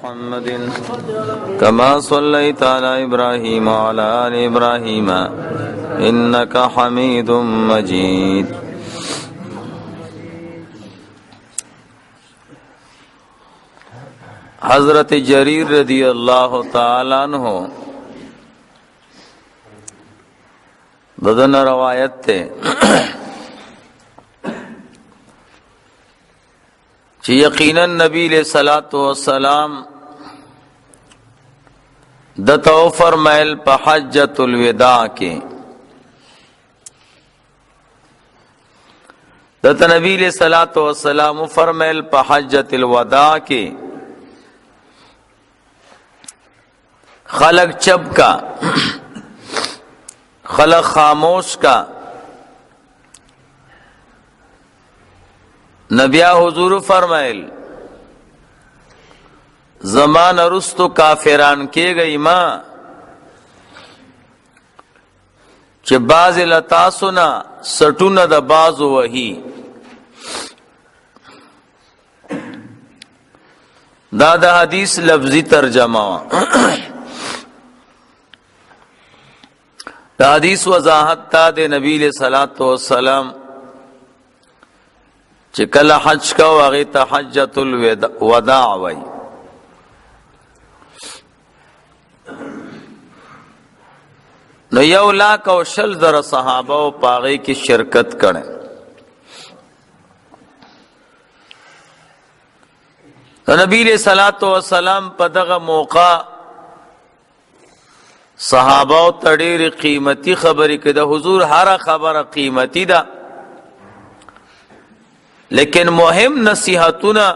محمد كما صليت على إبراهيم وعلى آل إبراهيم إنك حميد مجيد. حضرت جریر رضی اللہ تعالی عنہ بدن روایت تے کہ یقیناً نبی علیہ الصلوۃ والسلام دتو فرمائل پا حجۃ الوداع کے دت نبی علیہ الصلوۃ والسلام فرمائل پا حجۃ الوداع کے خلق چپ کا خلق خاموش کا نبیہ حضور فرمائل زمان رستو کافران کے گئی ماں چھ باز لتاسونا سٹون دا بازو وحی دا حدیث لفظی ترجمہ دا حدیث وضاحت تا دے نبی علیہ الصلوۃ والسلام چکل حج کا وغیت حجۃ الوداع وی نو یو لاک و شل در صحابہ و پاغی کی شرکت کریں. نبی علیہ الصلوۃ والسلام پا دغا موقع صحابہ و تڑیر قیمتی خبری که دا حضور ہر خبر قیمتی دا لیکن مهم نصیحتونا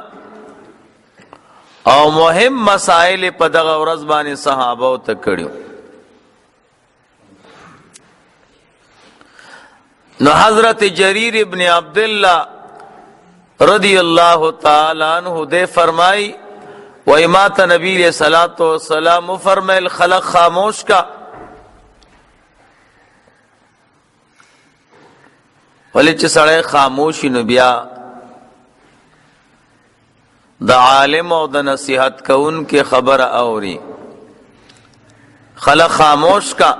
او مهم مسائل پا دغا ورزبانی صحابہ و تکڑیو. نو حضرت جریر ابن عبداللہ رضی اللہ تعالی عنہ دے فرمائی و امات نبی علیہ الصلوۃ والسلام فرمائل خلق خاموش کا ولی چھ سڑے خاموشی نبیا دا عالم او دا نصیحت کا ان کے خبر اوری خلق خاموش کا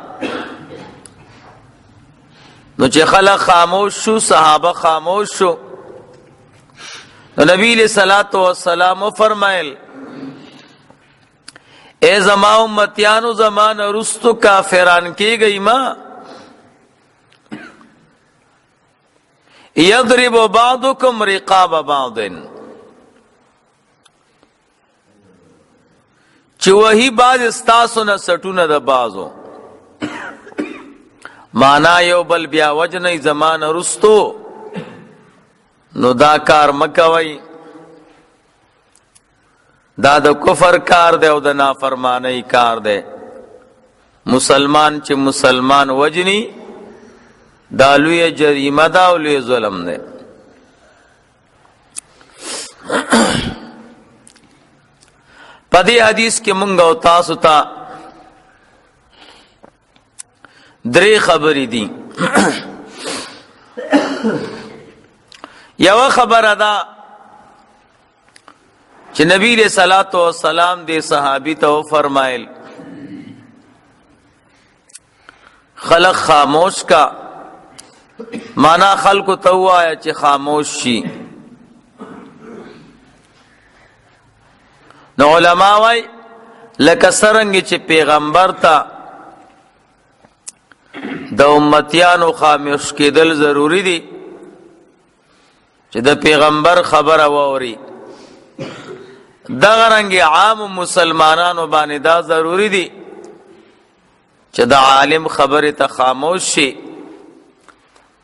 نو چھ خلق خاموش شو صحابہ خاموش شو نبی علیہ الصلوۃ والسلام فرمائل اے زما امتیانو زمان رستو کافران کی گئی ماں یضرب بعضکم رقاب بعض چی وہی بعض استاسو نا سٹون دا بعضو مانا یو بل بیا وجنی زمان رستو نو دا کار مکوئی دا دا کفر کار دے او دا نافرمانی کار دے. مسلمان چی مسلمان وجنی دا لوی جریمہ دا او لوی ظلم دے. پدی حدیث کے منگا و تاسو تا دری خبری دی. یو خبر ادا کہ نبی علیہ الصلوۃ والسلام دے صحابی تو فرمائل خلق خاموش کا مانا خلق تو آیا چھ خاموش شی. نو علماء وی لکه سرنگی چھ پیغمبر تا دا امتیانو خاموش کی دل ضروری دی چھ دا پیغمبر خبر ووری دغه رنگ عام مسلمانانو باندې دا ضروری دی چې دا عالم خبره ته خاموش شي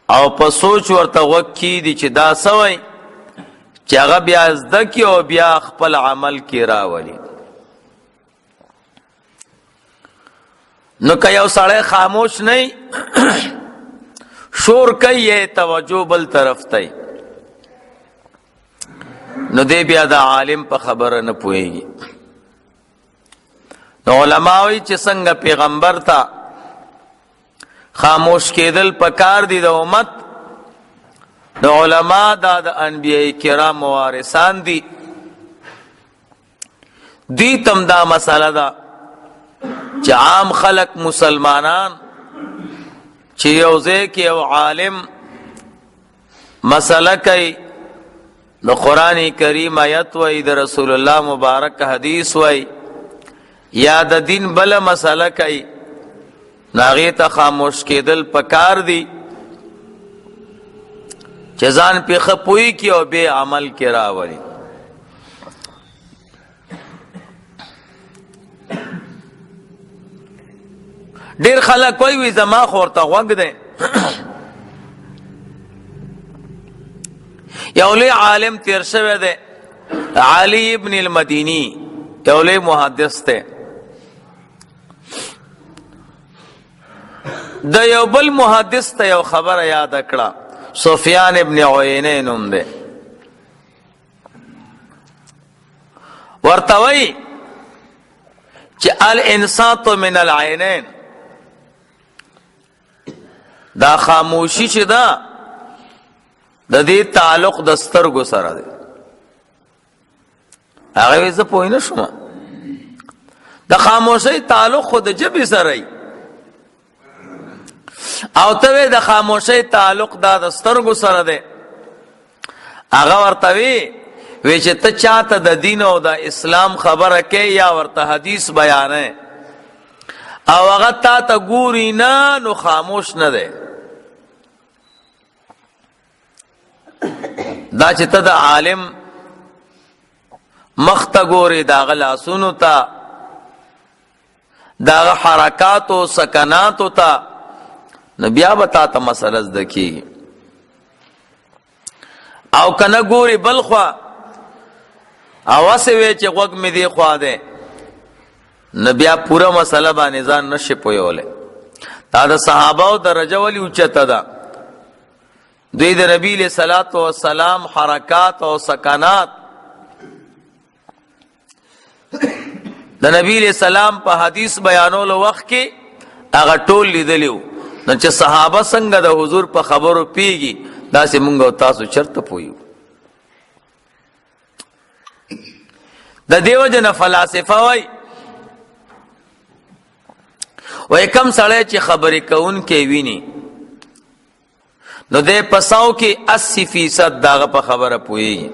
او په سوچ ورته وکی دی چې دا سوي چې هغه بیا زده کی او بیا خپل عمل کی راولي. نو که یو سړی خاموش نه شور کوي توجه بل طرف ته نو دے بیا دا عالم پا خبر نه پوئیگی. نو علماوی چه سنگ پیغمبر تا خاموش کېدل پکار دی د امت. نو علماء دا د انبیاء کرام وارثان دي. دوی تم دا مسئله دا چې عام خلق مسلمانان چې یو ځای کې یو عالم مسئله کوي د قرآن کریم آیت وای د رسول الله مبارک حدیث وای یا د دین بل مسئله کوي ناغی ته خاموش کېدل پکار دی چې ځان پې ښه پوهی کړي او بې عمل کې راولي. ډېر خلک وایي زما خو ورته غوږ دی. یو لوی عالم تیر شوی دی علی ابن المدینی، یو لوی محدث دی. د یو بل محدث ته یو خبره یاد کړه، سفیان ابن عیینه نوم دی. ورته وایي چې الانصات من العینین، دا خاموشی چې دا د دې تعلق د سترګو سره دی. هغه زه پوه نه شوم، د خاموشۍ تعلق خو د ژبې سره ای او ته د خاموشۍ تعلق دا د سترګو سره دی. هغه ورته وی چې ته چاته د دین او د اسلام خبره کې یا ورته حدیث بیانې او هغه تا ته ګوري نه نو خاموش نه دی. دا چې ته د عالم مخ ته ګوري، د هغه لاسونو ته، د هغه حرکاتو سکناتو ته، نو بیا به تا ته مسله زده کېږي. او که نه ګوري بل خوا او هسې وی چې غوږ مې دې خوا دی، نو بیا پوره مسله باندې ځان نشي پوهولی. دا د صحابهو درجه ولې اوچته ده؟ دوی د نبی علیہ الصلوۃ والسلام حرکات او سکنات د نبی علیہ السلام په حدیث بیانولو وخت کې هغه ټول لیدلی وو. نو چې صحابه څنګه د حضور په خبرو پیږي داسې مونږ او تاسو چرته پوهیو. د دیو جن فلاسفه وای کم سړی چې خبرې کوونکی ویني نو دې پساو کې 80% داغه په خبره پوهیږي،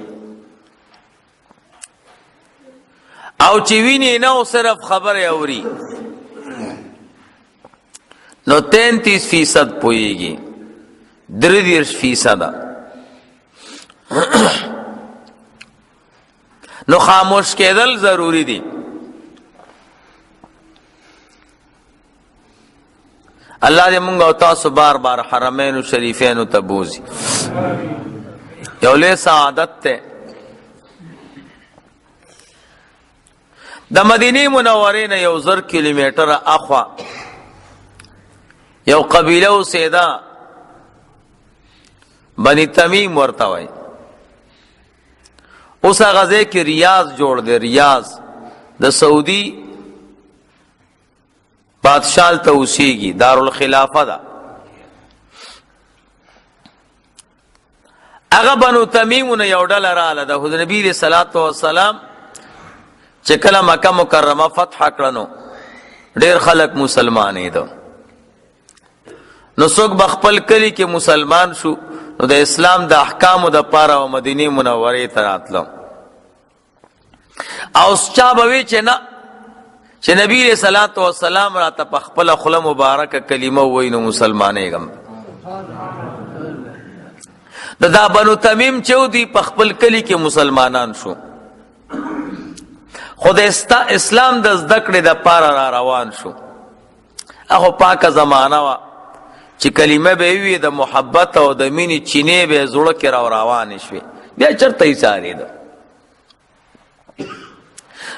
او چې ویني نه او صرف خبره اوري نو 33% پوهیږي، 33%. نو خاموش کېدل ضروری دي. الله دې مونږ او تاسو بار بار حرمین شریفین ته بوزي. یو لوی سعادت ته د مدینه منورې نه 1000 کیلومتره اخوا یو قبیله اوسېده، بنی تمیم ورته وایي. اوس هغه ځای کې ریاض جوړ دی، ریاض د سعودي بادشاہ ته اوسېږي، دارالخلافه ده. هغه بنو تمیمونه یو ډله رااله د نبی علیہ الصلوۃ والسلام چې کله مکه مکرمه فتح کړه نو ډېر خلک مسلمانې ده. نو څوک به خپل کلی کې مسلمان شو نو د اسلام د احکامو د پاره او مدینه منورې ته راتلو. او چا به وی چې نه چې نبی علیہ الصلوۃ والسلام راته په خپل خوله مبارکه کلمه وای نو مسلمانېږم. دا بنو تمیم چې دی په خپل کلی کې مسلمانان شو، خود اسلام د زده کړې د پاره را روان شو. هغه پاکه زمانہ وا چې کلمه به وي د محبت او د مینې چینه به زړه کې را روان شي، بیا چرته یې ساري ده.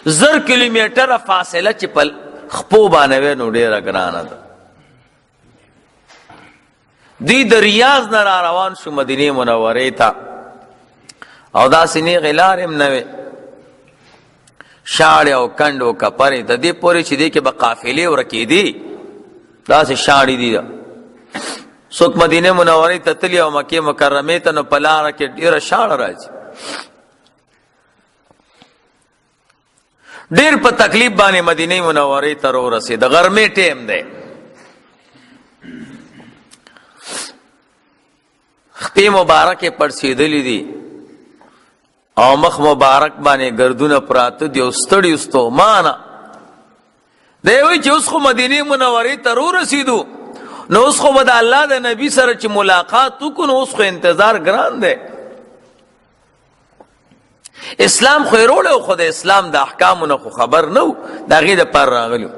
1000 کیلومتره فاصله چې په خپو باندې نو ډیره ګرانه ده. دی د ریاض نه را روان شو مدینه منورې ته، او دا سینې غلارم نه وي، شاړې او کند او کپرې د دې پورې چې دې کې به قافلې ورکېدي، داسې شاړې دي. څوک مدینه منورې ته تلي او مکې مکرمې ته نو په لاره کې ډېره شاړه راځي. ډیر په تکلیف باندې مدینه منوره ته ورسېد. غرمې ټیم دی. خپې مبارکه پړسېدلې دي او مخ مبارک باندې ګردونه پراته دي او ستړي ستومانه دی. وایي چې اوس خو مدینه منوره ته ورسېدو، نو اوس خو به د الله د نبی سره چې ملاقات وکړو، نو اوس خو انتظار ګران دی. اسلام خو یې روړی خو د اسلام د احکامو نه خو خبر نه و، د هغې دپاره راغلي.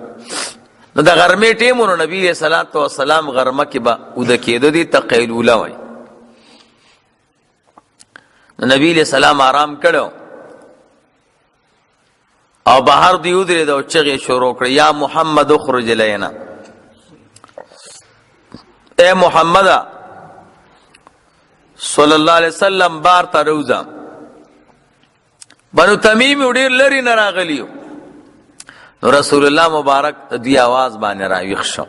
نو د غرمې ټیم و، نو نبي علیه صلات وسلام غرمه کې به اوده کېده، دې ته قیلوله وایي. نو نبی علیه السلام آرام کړی او بهر دی ودرېد او چغې شروع کړې، یا محمد اخرج الینا، اے محمد صلی الله علیه وسلم بار ته روزه. بنو تمیم ډېر لرې نه راغلي، نو رسول الله مبارک دوی آواز باندې راویښ شو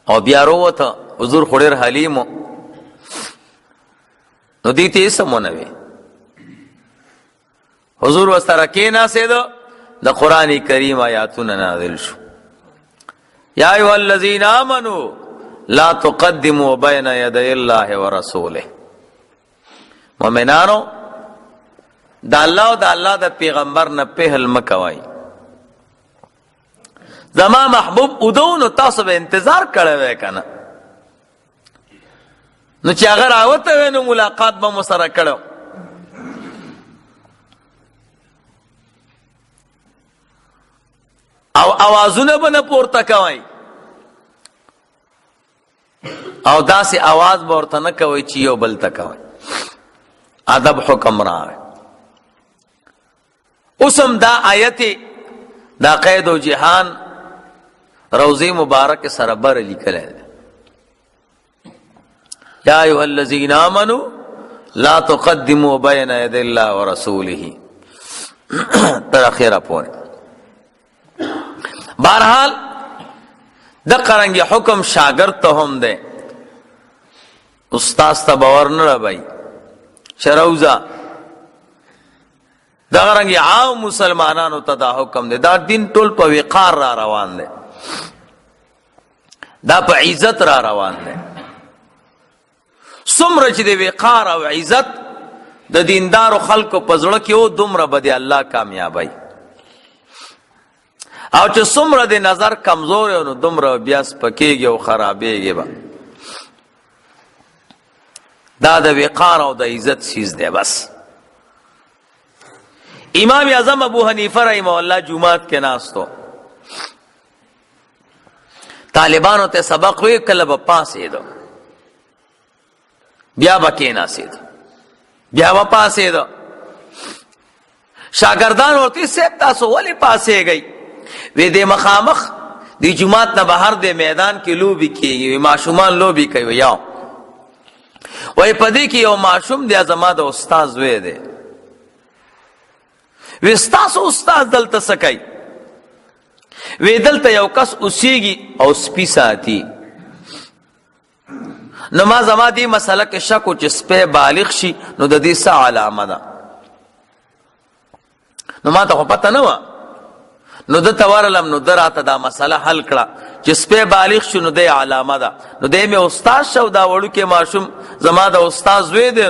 او بیا رووته. حضور خو ډېر حلیم و، نو دې ته یې څه ونه وی. حضور ورسره کېناستېده، د قرآن کریم آیاتونه نازل شو. یا ایها الذین آمنوا لا تقدموا بین یدی الله ورسوله. مؤمنانو د الله او د الله د پیغمبر نه پهل مکوئ. زما محبوب ادو، نو تاسو به انتظار کړی وی که نه، نو چې هغه راوته وی نو ملاقات به مو سره کړی. او اوازونه به نه پورته کوئ او داسې آواز به ورته نه کوئ چې یو بل ته کوئ. ادب حکم راغی. اوس هم دا آیت دا قید و جهان روضه مبارک سره بر لیکلی دی. یا ایها الذین آمنوا لا تقدموا بین یدی الله ورسوله تر اخره پورې. بہرحال د قرنګي حکم شاګرد ته هم دی، استاد ته باور نه رابای شروزه. د قرنګي عام مسلمانانو ته دا حکم دی. دا دین ټول په وقار را روان دی، دا په عزت را روان دی. څومره چې د وقار او عزت د دیندارو خلکو په زړه کې و، دومره به د الله کامیابی. او چې څومره د نظر کمزور نو دومره بیا سپکېږي او خرابېږي به. دا د وقار او د عزت چیز دی. بس امام اعظم ابو حنیفه رحمه الله جمعات کې ناستو، طالبانو ته سبق وی، کله به پاسېدو بیا به کېناستېدو، بیا به پاسېدو. شاګردان ورته صاحب تاسو ولې پاسېږئ؟ وی د مخامخ د جمعات نه بهر د میدان کې لوبي کېږي، ماشومان لوبي کوي. یا وی پدې کې یو ماشوم دی زما د استاد زوی دی. وی ستاسو استاد دلته څه کوي؟ وی دلته یو کس اوسېږي او سپي ساتي. نو ما زما دې مسله کې شک و چې سپی بالغ شي نو د دې څه علامه ده. نو ما ته خو پته نه وه، نو ده ته ورغلم، نو ده راته دا مسله حل کړه چې سپی بالغ شي نو دی علامه ده. نو دی مې استاد شو، دا وړوکی ماشوم زما د استاد زوی دی.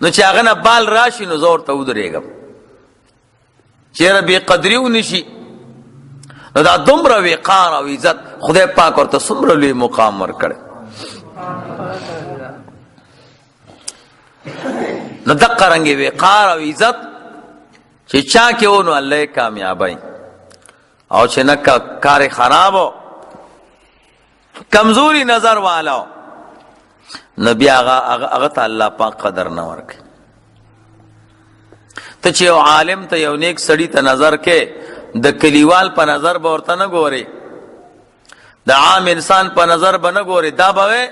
نو چې هغه نه بال راشي نو زه ورته ودرېږم چېرې بې قدري ونشي. نو دا دومره وقار او عزت خدای پاک ورته څومره لوی مقام ورکړی. نو دقه رنګې وقار او عزت چې چا کې و نو الله یې کامیابی، او چې نه کار خراب و کمزوری نظر والا نو بیا هغه ته الله پاک قدر نه ورکوي. ته چې یو عالم ته یو نیک سړي ته نظر کې، د کلیوال په نظر به ورته نه ګورې، د عام انسان په نظر به نه ګورې. دا به وی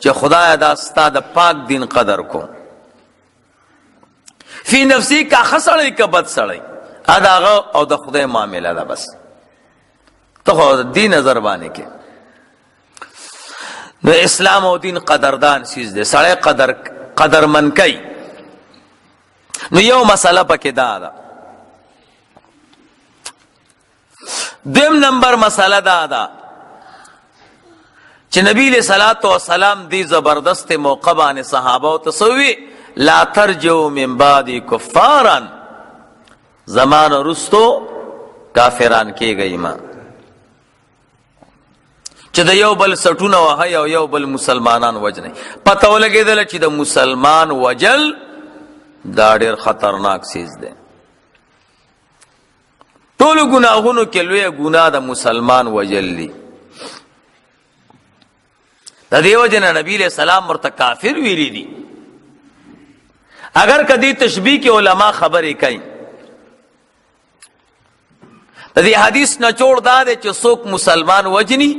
چې خدای دا ستا د پاک دین قدر کو. فی نفسی کا ښه سړی که بد سړی دا هغه او د خدای معامله ده. بس ته خو دې نظر باندې کې. نو اسلام او دین قدردان چیز دی، سړی قدرمن کوي. نو یو مسله پکې دا ده. دویم نمبر مسله دا ده چې نبی علیہ الصلوۃ والسلام دی زبردست موقع باندې صحابه او تسوی لا ترجو من بعد کفارا، زمان رستو کافران کېږئ ما، چې د یو بل سټونه وهي او یو بل مسلمانان وجنئ. پته ولګېدله چې د مسلمان وجل دا ډېر خطرناک سیز دی. ټولو ګناهونو کې لویه ګناه د مسلمان وجل دی. د دې وجې نه نبي علیہ السلام ورته کافر ویلي دي. اگر کدی تشبیه کې علما خبرې کوي، د دې حدیث نچوړ دا دی چې څوک مسلمان وجني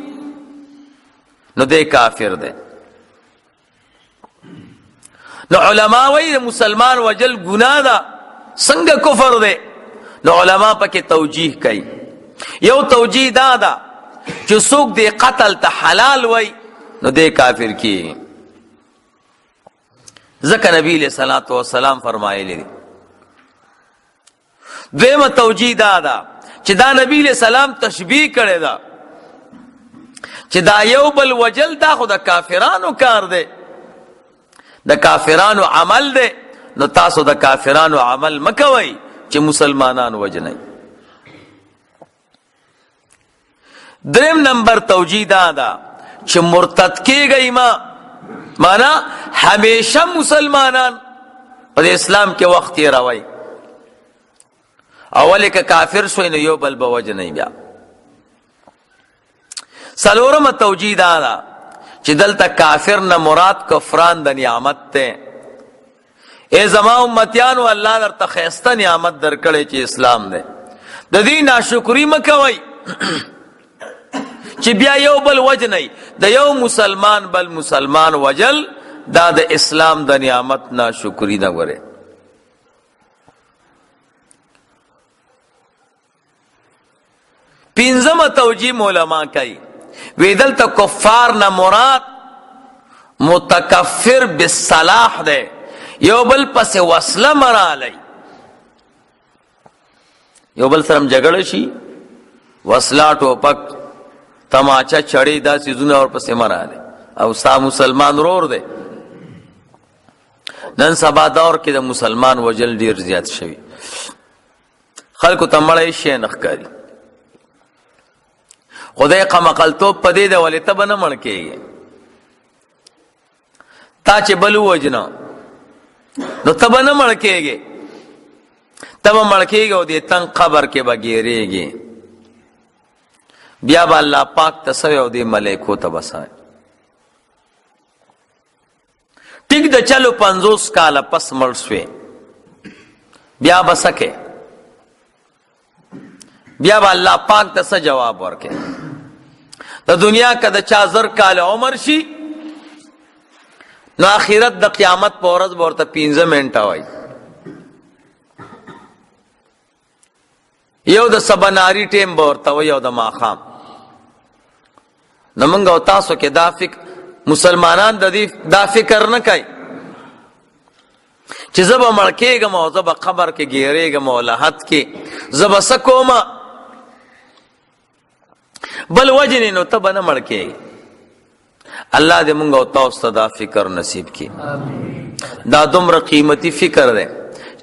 نو دی کافر دی. نو علما وایي د مسلمان وجل ګناه ده، څنګه کفر دی؟ نو علما پکې توجیه کوي. یو توجیه دا ده چې څوک دی قتل ته حلال وایي نو دی کافر کی. ځکه نبی علیہ الصلوۃ والسلام فرمایلی دي. دویمه توجیه دا ده چې دا نبی علیہ السلام تشبیه کړی ده چې دا یو بل وجل دا خو د کافرانو کار دی، د کافرانو عمل دی. نو تاسو د کافرانو عمل مکوئ چې مسلمانان وجنئ. دریم نمبر توجیه دا ده چې مرتد کېږئ ما، مانا همیشه مسلمانان په اسلام کې وخت یې روئ. اولی که کافر شوی نو یو بل به وجنئ. بیا څلورمه توجیه دا ده چې دلته کافر نه مراد کفران د نعمت ته. ای زما امتیانو، الله درته ښایسته نعمت درکړی چې اسلام دی، د دې ناشکري مه کوئ چې بیا یو بل وجنئ. د یو مسلمان بل مسلمان وجل دا د اسلام د نعمت ناشکري ده. ګوره پنځمه توجیه علما کوي، وی دلته کفار نه مراد متکفر بالصلاح ده، یو بل پس وصله مرالی، یو بل سره جګړه شي، وصله ټوپک تماچا چړې دا سيزونه اور پسې مرالی او سا مسلمان رور ده. نن سبا دور کې د مسلمان وجل ډیر زیات شوی، خلکو ته مړی شي نه ښکاري. خدای قمقلتوب پدې ده ولې ته به نه مړ کېږي. تا چې بل ووجنه نو ته به نه مړ کېږي، ته به مړ کېږي او دې تنګ قبر کې به ګیرېږي. بیا به الله پاک ته سوی او دې ملایکو ته بسای. ټیک د چلو 50 کاله پس مړ شوې، بیا به سکے، بیا به الله پاک ته څه جواب ورکړي. د دنیا که د چا 1000 کال عمر شي نو آخرت د قیامت په ورځ به ورته 15 منټه وایي. یو د سباناري ټیم به ورته وایي او د ماښام. نو موږ او تاسو کې دا فکر، مسلمانان د دې دا فکر نه کوي چې زه به مړ کېږم او زه به قبر کې ګیرېږم او لحد کې زه به څه کوم، بل وجنې نو ته به نه مړ کېږي. الله دې موږ او تاسو ته دا فکر نصیب کړي. دا دومره قیمتي فکر دی.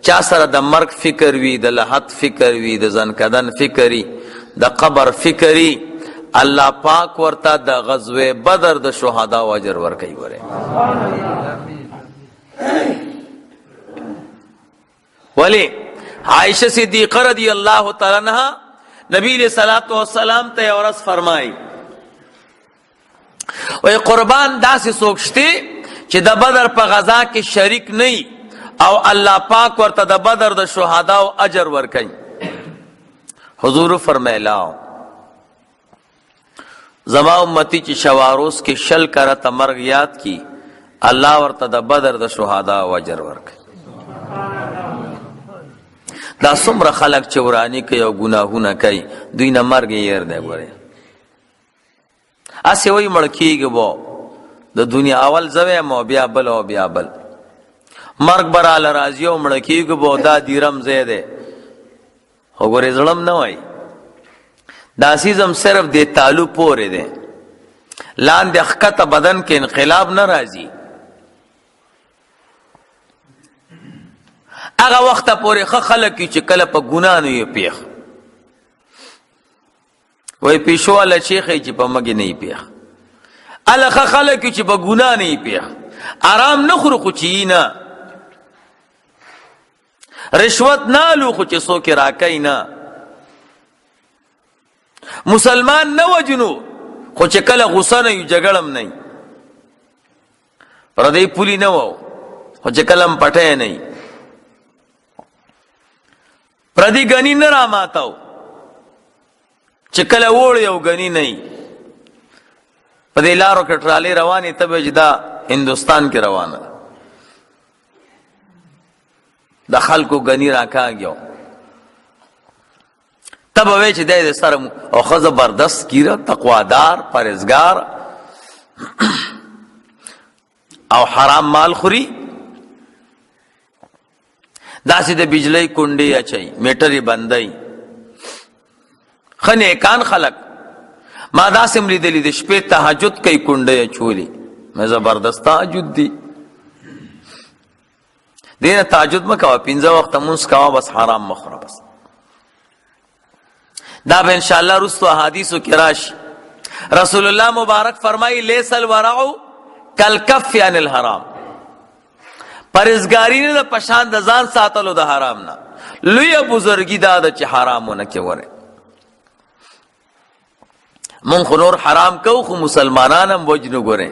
چا سره د مرګ فکر وي، د لحد فکر وي، د زنکدن فکر وي، د قبر فکر وي، الله پاک ورته د غزوه بدر د شهدا او اجر ورکوي. ګوره ولی عائشہ صدیقہ رضی اللہ تعالی عنہا نبی علیہ الصلوۃ والسلام ته ورس فرمای، وی قربان داسې څوک شته چې د بدر په غزا کې شریک نه او الله پاک ورته د بدر د شهدا او اجر ورکوي. حضور فرمایلا زما امتی چې شواروس کې شل کرته مرګ یاد کی، الله ورته د بدر د شهدا او اجر ورکوي. دا څومره خلک چې ورانی کوي او ګناهونه کوي، دوی نه مرګ یې ير دی. ګوره اسې وایي مړ کېږي، و د دنیا اول زوی مو بیا بل او بیا بل. مرگ براله راځي او مړه کېږو به دا دیرم ځای دی خو ګورې زړه م نه وایي دا سیزم صرف دې تالو پورې دی لاندې ښکته بدن کې انقلاب نه راځي هغه وخته پورې ښه خلک چې کله په ګناه نه یې پیښ وایي پیشو هله چیښی چې په مګې نه یې پیښ هله ښه خلک چې په ګناه نه یې پیښ آرام نه خورو خو چې نه رشوت نالو خو چې څوک یې راکوي نه مسلمان نه وجنو خو چې کله غصه نه یو جګړم نه پردی پولی نه وو خو چې کله م پټی نه پردی گنی نه راماتاو چې کله وړ یو گنی نه په دې لارو کې ټرالې روانې ته به چې دا هندوستان کې روانه ده د خلکو گنی راکاږیو تب وی چې دی د سره او ښه زبردست کیره تقوادار پرهیزګار او حرام مال خوري داسې د بجلی کونډې اچوي میټرې بندوي ښه نیکان خلک ما داسې م لیدلي د شپې تهجد کوي کونډۍ اچولي مې زبردست تهجد دي دې نه تهجد مه کوه 5 وخته مونځ کوه بس حرام مه خوره بس دا به انشاءالله رستو احادیثو کې راشي رسول الله مبارک فرمایي لیس الورع کالکف عن الحرام پرهیزګاري نه د پشان د ځان ساتلو د حرام نه لویه بزرګي دا ده چې حرامونه کې وره مونږ خو نور حرام کوو خو مسلمانان هم وجنو ګورئ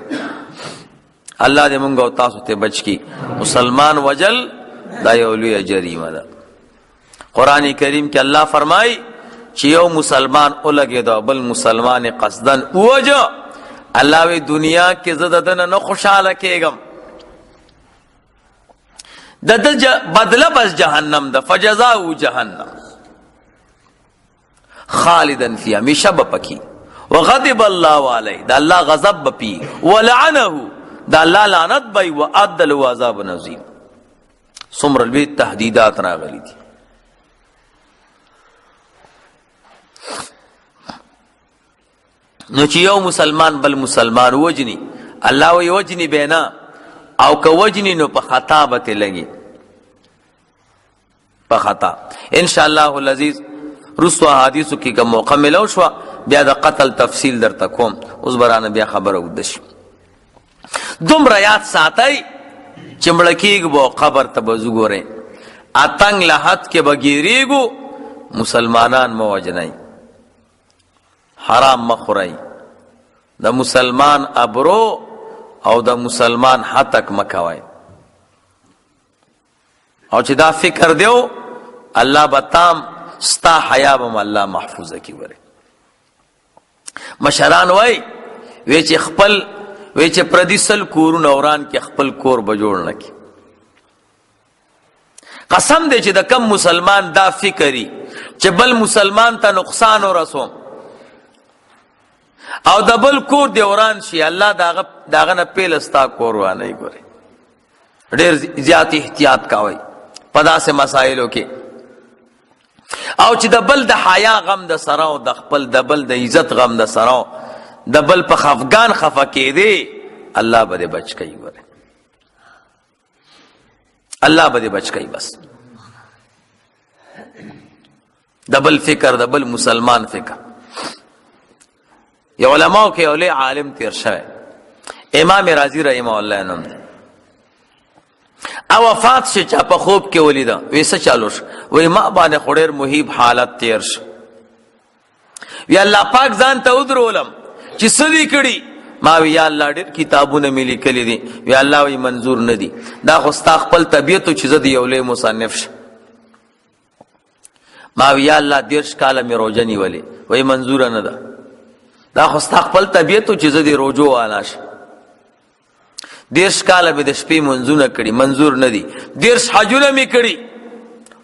الله دې مونږ او تاسو ته بچ کی مسلمان وجل دا یو لویه جریمه ده قرآن کریم کې الله فرمایي چې یو مسلمان ولګېدو بل مسلمان قصدن ووجه الله وی دنیا کې زه د ده نه خوشحاله کېږم د ده بدله بس جهنم ده فجزاؤ جهنم خالدا فی همیشه به پکې وغضب الله علیه دا الله غضب بپی ولعنه دا الله لعنت بی وعد له عذاب عظیم څومره لوی تهدیدات راغلي دي نو چې یو مسلمان بل مسلمان وجني الله وی وجني بینا او که وجني نو په خطا به ته لګي په خطا ان شاء الله العزیز رسو حدیثو کې کوم موقع ملو شو بیا د قتل تفصیل درته کوم اوس برانه بیا خبره ودش دومره یاد ساتي چې مړه کېږو به قبر ته به ځو ګورئ اتنګ لحد کې به ګیریږو مسلمانان مه وژنئ حرام مه خورئ د مسلمان ابرو او د مسلمان حتک مه کوئ او چې دا فکر دیو الله به تام ستا حیا به م الله محفوظه کړي ورې مشران وای وی چې خپل وی چې پردي سل کورونه وران کې خپل کور به جوړ نه کړي قسم دی چې د کم مسلمان دا فکري چې بل مسلمان ته نقصان ورسوم او د بل کور دی وران شي الله داغه نه پیل ستا کور وانه ګوري ډېر زیات احتیاط کوئ په داسې مسایلو کې او چې د بل د حیا غم د سره او د خپل د بل د عزت غم د سره د بل په خفګان خفه کېدی الله به دې بچ کوي ګوره الله به دې بچ کوي بس د بل فکر د بل مسلمان فکر یو علماء کې اولي عالم تیر شوی امام رازی رحمه الله نوم او وفات شي چا په خوب کې ولیدا ویسه چالو شو وای ما باندې خورر محیب حالت تیر شو وی الله پاک ځان ته ودرولم چې سدي کړي ما وی یا الله ډېر کتابونه ملي کړي دي وی الله وی منظور نه دي دا خو ستا خپل طبيعت چې زدي یو له مصنف شه ما وی یا الله 10 کاله مې روزه نیولې وی منظور نه ده دا خو ستا خپل طبيعت چې زدي روزو والاش 10 کاله به د شپې منځونه کړي منظور نه دي 10 حجونه می کړي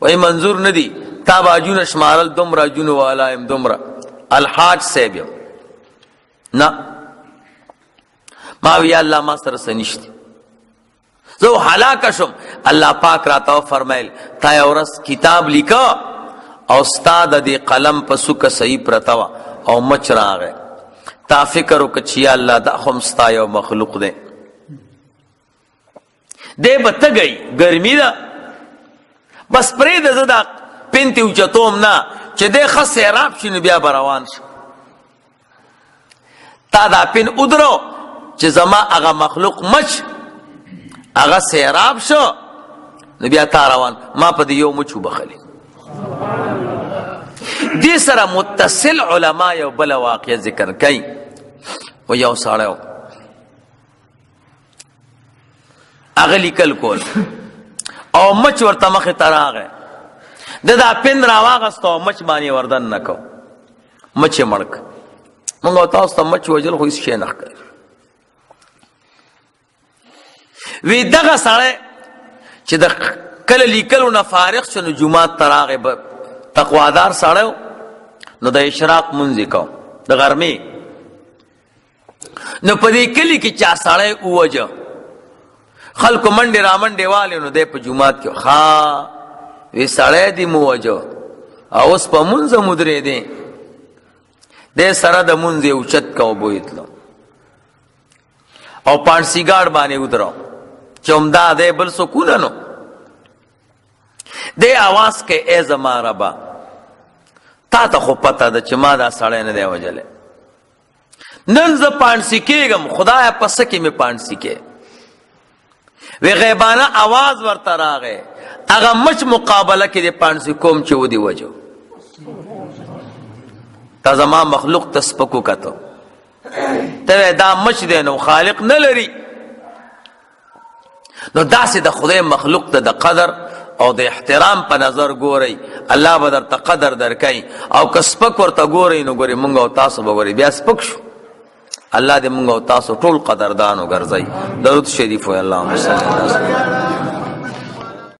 وای منظور نه دي تا باجونه شمارل دومره جنو والایم دومره الحاج سیبم نه ما وی الله ما سره سنشتي زو هلاک شم. الله پاک راته فرمایل تا یو ورځ کتاب لیکا او استاد دې قلم په سوکه صحیح پرتاوا او مچ راغی، تا فکر وکړه چې یا الله دا خو ستا یو مخلوق دی، دی به تګی ګرمي ده بس پرېږده زه دا پنتې اوچتوم نه چې دی ښه سیراب شي نو بیا به روان شي. تا دا پن ادرو چې زما هغه مخلوق مچ هغه سیراب شو نو بیا تا روان، ما په دې یو مچ وبخلي. دې سره متصل علما یو بله واقع ذکر کوي. و یو سړی و هغه لیکل کول او مچ ورته مخې ته راغی، د دا پن راواغست او مچ باندې وردن نه کو، مچ یې مړ کړ. موږ او تاسو ته مچ وژل خو هېڅ شی نه ښکاري. وی دغه سړی چې د کله لیکلو نه فارغ شو نو جومات ته راغی، تقوادار سړی نو د اشراق مونځ یې کو د غرمې. نو په دې کلي کې چا سړی ووجه، خلکو منډې را منډې والې نو دی په جومات کې ښه وی سړی دې مو وجه او اوس په مونځه مودرېدې. دی سره د مونځ یې اوچت کو بویتلو او پانسیګاړ باندې ودرو چې همدا دی بل سکونه نو. دی آواز کې ای زما ربا تا ته خو پته ده چې ما دا سړی نه دی وجلی، نن زه پانسی کېږم، خدایه په څه کې مې پانسی کې. وی غیبانه آواز ورته راغی، هغه مچ مقابله کې د پانسی کوم چې ودی وجو. تا زما مخلوق ته سپک وکتو، ته دا مچ دی نو خالق نه لري. نو داسې د خدای مخلوق ته د قدر او د احترام په نظر ګورئ، الله به درته قدر درکوي. او که سپک ورته ګورئ نو ګورئ مونږ او تاسو به ګورئ بیا سپک شو. الله دې مونږ او تاسو ټول قدردان وګرځوي. درود شریف وایي اللهم صل علی